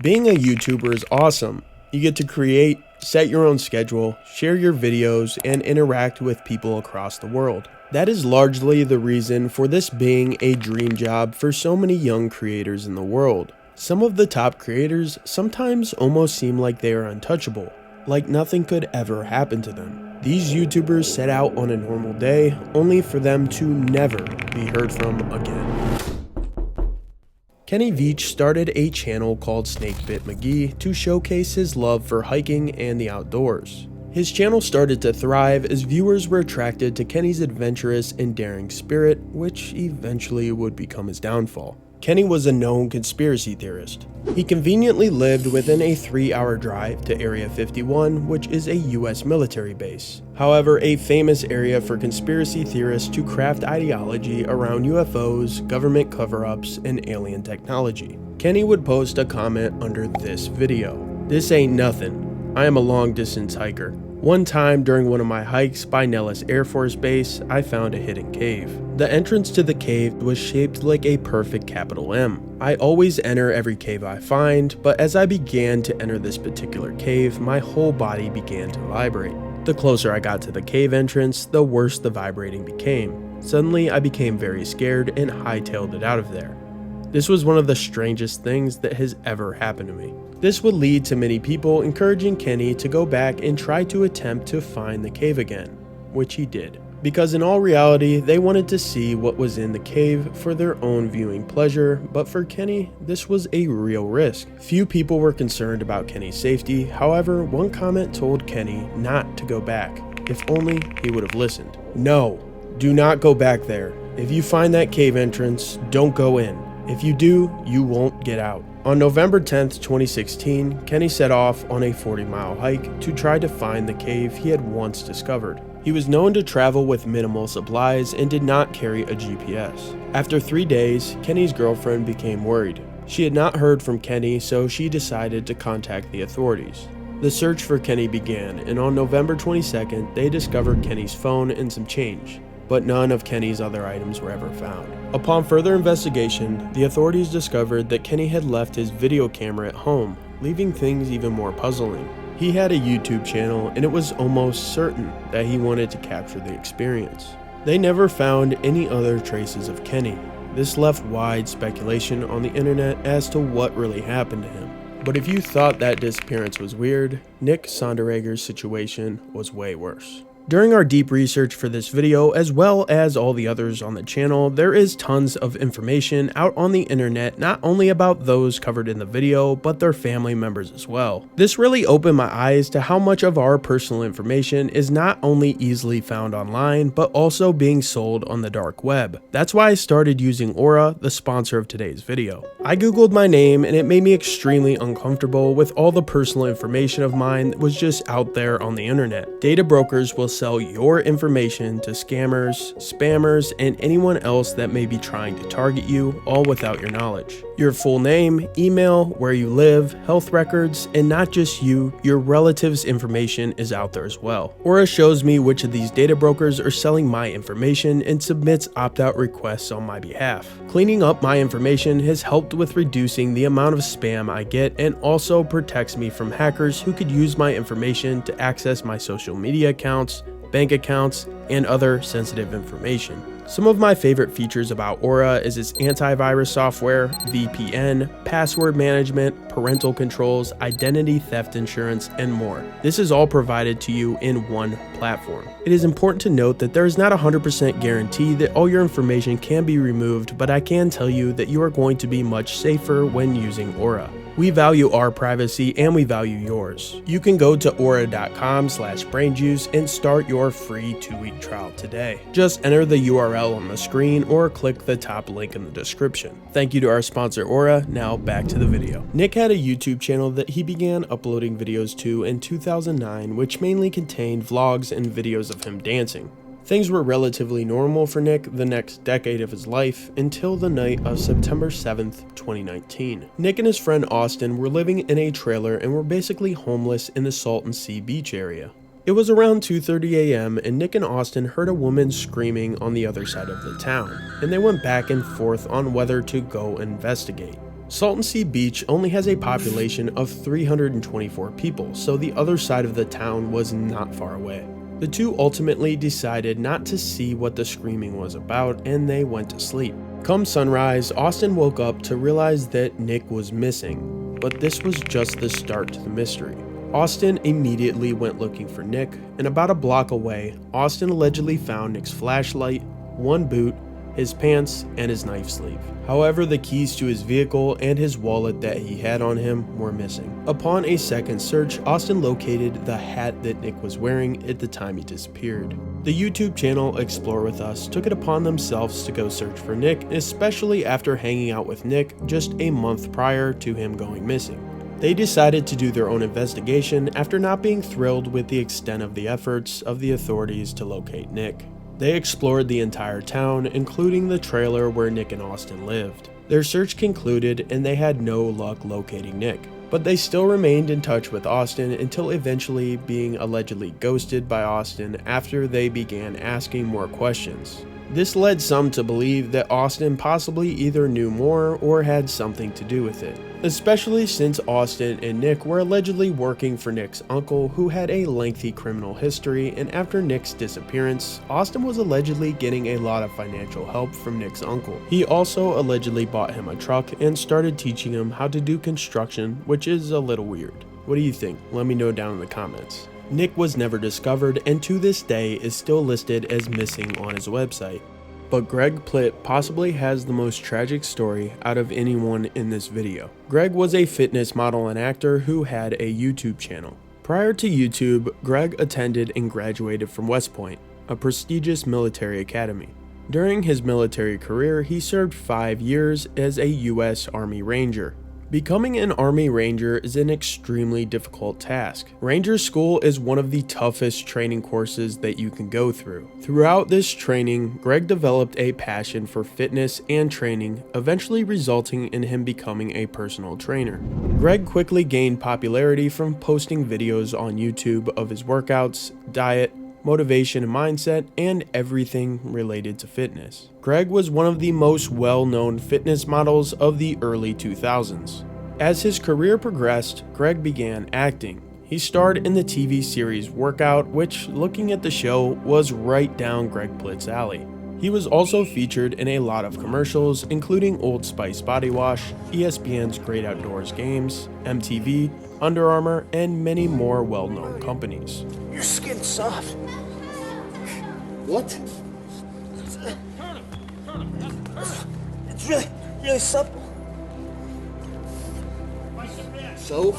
Being a YouTuber is awesome. You get to create, set your own schedule, share your videos, and interact with people across the world. That is largely the reason for this being a dream job for so many young creators in the world. Some of the top creators sometimes almost seem like they are untouchable, like nothing could ever happen to them. These YouTubers set out on a normal day, only for them to never be heard from again. Kenny Veach started a channel called Snakebit McGee to showcase his love for hiking and the outdoors. His channel started to thrive as viewers were attracted to Kenny's adventurous and daring spirit, which eventually would become his downfall. Kenny was a known conspiracy theorist. He conveniently lived within a 3-hour drive to Area 51, which is a US military base. However, a famous area for conspiracy theorists to craft ideology around UFOs, government cover-ups, and alien technology. Kenny would post a comment under this video. "This ain't nothing. I am a long-distance hiker. One time during one of my hikes by Nellis Air Force Base, I found a hidden cave. The entrance to the cave was shaped like a perfect capital M. I always enter every cave I find, but as I began to enter this particular cave, my whole body began to vibrate. The closer I got to the cave entrance, the worse the vibrating became. Suddenly, I became very scared and hightailed it out of there. This was one of the strangest things that has ever happened to me." This would lead to many people encouraging Kenny to go back and try to attempt to find the cave again, which he did. Because in all reality, they wanted to see what was in the cave for their own viewing pleasure, but for Kenny, this was a real risk. Few people were concerned about Kenny's safety, however, one comment told Kenny not to go back. If only he would have listened. "No, do not go back there. If you find that cave entrance, don't go in. If you do, you won't get out." On November 10th, 2016, Kenny set off on a 40-mile hike to try to find the cave he had once discovered. He was known to travel with minimal supplies and did not carry a GPS. After 3 days, Kenny's girlfriend became worried. She had not heard from Kenny, so she decided to contact the authorities. The search for Kenny began, and on November 22nd, they discovered Kenny's phone and some change, but none of Kenny's other items were ever found. Upon further investigation, the authorities discovered that Kenny had left his video camera at home, leaving things even more puzzling. He had a YouTube channel, and it was almost certain that he wanted to capture the experience. They never found any other traces of Kenny. This left wide speculation on the internet as to what really happened to him. But if you thought that disappearance was weird, Nick Sonderegger's situation was way worse. During our deep research for this video, as well as all the others on the channel, there is tons of information out on the internet, not only about those covered in the video, but their family members as well. This really opened my eyes to how much of our personal information is not only easily found online, but also being sold on the dark web. That's why I started using Aura, the sponsor of today's video. I googled my name and it made me extremely uncomfortable with all the personal information of mine that was just out there on the internet. Data brokers will sell your information to scammers, spammers, and anyone else that may be trying to target you, all without your knowledge. Your full name, email, where you live, health records, and not just you, your relatives' information is out there as well. Aura shows me which of these data brokers are selling my information and submits opt-out requests on my behalf. Cleaning up my information has helped with reducing the amount of spam I get and also protects me from hackers who could use my information to access my social media accounts, bank accounts, and other sensitive information. Some of my favorite features about Aura is its antivirus software, VPN, password management, parental controls, identity theft insurance, and more. This is all provided to you in one platform. It is important to note that there is not a 100% guarantee that all your information can be removed, but I can tell you that you are going to be much safer when using Aura. We value our privacy and we value yours. You can go to aura.com/brainjuice and start your free 2-week trial today. Just enter the URL on the screen or click the top link in the description. Thank you to our sponsor Aura. Now back to the video. Nick had a YouTube channel that he began uploading videos to in 2009, which mainly contained vlogs and videos of him dancing. Things were relatively normal for Nick the next decade of his life until the night of September 7th, 2019. Nick and his friend Austin were living in a trailer and were basically homeless in the Salton Sea Beach area. It was around 2:30 a.m. and Nick and Austin heard a woman screaming on the other side of the town, and they went back and forth on whether to go investigate. Salton Sea Beach only has a population of 324 people, so the other side of the town was not far away. The two ultimately decided not to see what the screaming was about, and they went to sleep. Come sunrise, Austin woke up to realize that Nick was missing, but this was just the start to the mystery. Austin immediately went looking for Nick, and about a block away, Austin allegedly found Nick's flashlight, one boot, his pants, and his knife sleeve. However, the keys to his vehicle and his wallet that he had on him were missing. Upon a second search, Austin located the hat that Nick was wearing at the time he disappeared. The YouTube channel Explore With Us took it upon themselves to go search for Nick, especially after hanging out with Nick just a month prior to him going missing. They decided to do their own investigation after not being thrilled with the extent of the efforts of the authorities to locate Nick. They explored the entire town, including the trailer where Nick and Austin lived. Their search concluded and they had no luck locating Nick, but they still remained in touch with Austin until eventually being allegedly ghosted by Austin after they began asking more questions. This led some to believe that Austin possibly either knew more or had something to do with it, especially since Austin and Nick were allegedly working for Nick's uncle, who had a lengthy criminal history, and after Nick's disappearance, Austin was allegedly getting a lot of financial help from Nick's uncle. He also allegedly bought him a truck and started teaching him how to do construction, which is a little weird. What do you think? Let me know down in the comments. Nick was never discovered and to this day is still listed as missing on his website. But Greg Plitt possibly has the most tragic story out of anyone in this video. Greg was a fitness model and actor who had a YouTube channel. Prior to YouTube, Greg attended and graduated from West Point, a prestigious military academy. During his military career, he served 5 years as a U.S. Army Ranger. Becoming an Army Ranger is an extremely difficult task. Ranger School is one of the toughest training courses that you can go through. Throughout this training, Greg developed a passion for fitness and training, eventually resulting in him becoming a personal trainer. Greg quickly gained popularity from posting videos on YouTube of his workouts, diet, motivation and mindset, and everything related to fitness. Greg was one of the most well-known fitness models of the early 2000s. As his career progressed, Greg began acting. He starred in the TV series Workout, which, looking at the show, was right down Greg Plitt's alley. He was also featured in a lot of commercials, including Old Spice Body Wash, ESPN's Great Outdoors Games, MTV, Under Armour, and many more well-known companies. Your skin's soft. What? It's really supple. So?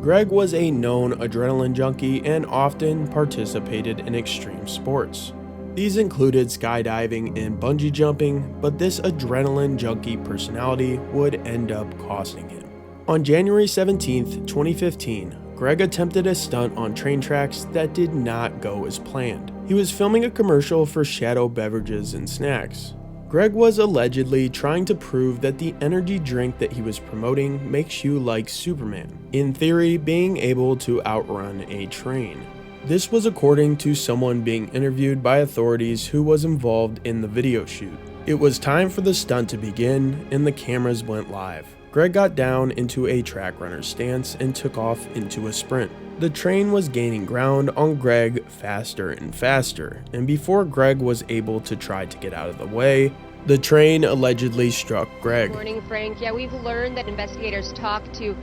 Greg was a known adrenaline junkie and often participated in extreme sports. These included skydiving and bungee jumping, but this adrenaline junkie personality would end up costing him. On January 17, 2015, Greg attempted a stunt on train tracks that did not go as planned. He was filming a commercial for Shadow Beverages and Snacks. Greg was allegedly trying to prove that the energy drink that he was promoting makes you like Superman, in theory being able to outrun a train. This was according to someone being interviewed by authorities who was involved in the video shoot. It was time for the stunt to begin and the cameras went live. Greg got down into a track runner stance and took off into a sprint. The train was gaining ground on Greg faster and faster, and before Greg was able to try to get out of the way, the train allegedly struck Greg. Good morning, Frank. Yeah, we've learned that investigators talked to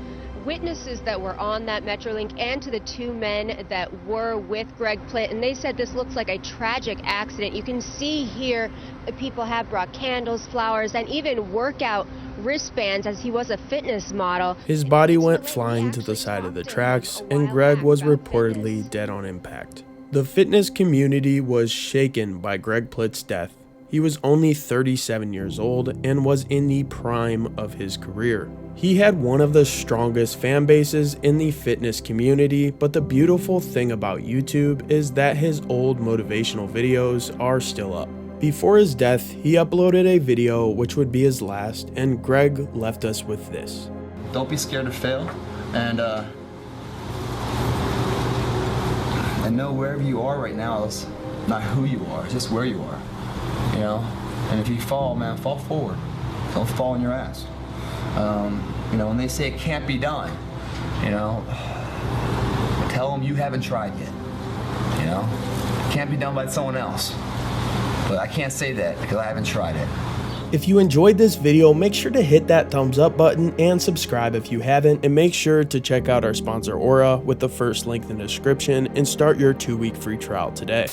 witnesses that were on that Metrolink and to the two men that were with Greg Plitt, and they said this looks like a tragic accident. You can see here that people have brought candles, flowers, and even workout wristbands, as he was a fitness model. His body went flying to the side of the tracks, and Greg was reportedly dead on impact. The fitness community was shaken by Greg Plitt's death. He was only 37 years old and was in the prime of his career. He had one of the strongest fan bases in the fitness community, but the beautiful thing about YouTube is that his old motivational videos are still up. Before his death, he uploaded a video which would be his last, and Greg left us with this. Don't be scared to fail, and know wherever you are right now, it's not who you are, it's just where you are, you know? And if you fall, man, fall forward. Don't fall on your ass. You know, when they say it can't be done, you know, tell them you haven't tried yet. You know, it can't be done by someone else. But I can't say that because I haven't tried it. If you enjoyed this video, make sure to hit that thumbs up button and subscribe if you haven't, and make sure to check out our sponsor Aura with the first link in the description and start your 2-week free trial today.